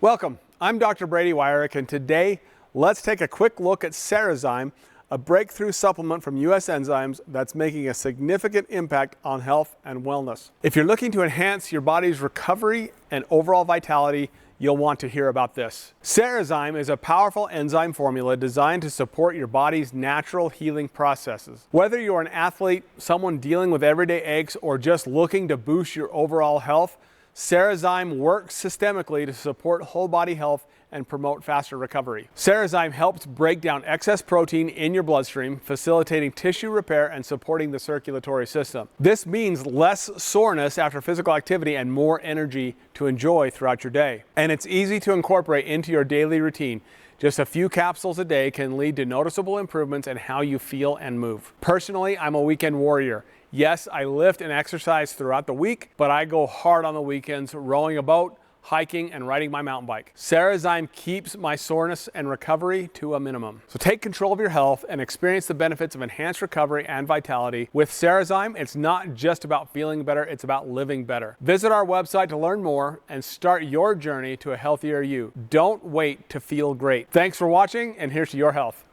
Welcome, I'm Dr. Brady Wyrick, and today let's take a quick look at Serraxym, a breakthrough supplement from US Enzymes that's making a significant impact on health and wellness. If you're looking to enhance your body's recovery and overall vitality, you'll want to hear about this. Serraxym is a powerful enzyme formula designed to support your body's natural healing processes. Whether you're an athlete, someone dealing with everyday aches, or just looking to boost your overall health, Serraxym works systemically to support whole body health and promote faster recovery. Serraxym helps break down excess protein in your bloodstream, facilitating tissue repair and supporting the circulatory system. This means less soreness after physical activity and more energy to enjoy throughout your day. And it's easy to incorporate into your daily routine. Just a few capsules a day can lead to noticeable improvements in how you feel and move. Personally, I'm a weekend warrior. Yes, I lift and exercise throughout the week, but I go hard on the weekends, rowing a boat, hiking, and riding my mountain bike. Serraxym keeps my soreness and recovery to a minimum. So take control of your health and experience the benefits of enhanced recovery and vitality. With Serraxym, it's not just about feeling better, it's about living better. Visit our website to learn more and start your journey to a healthier you. Don't wait to feel great. Thanks for watching, and here's to your health.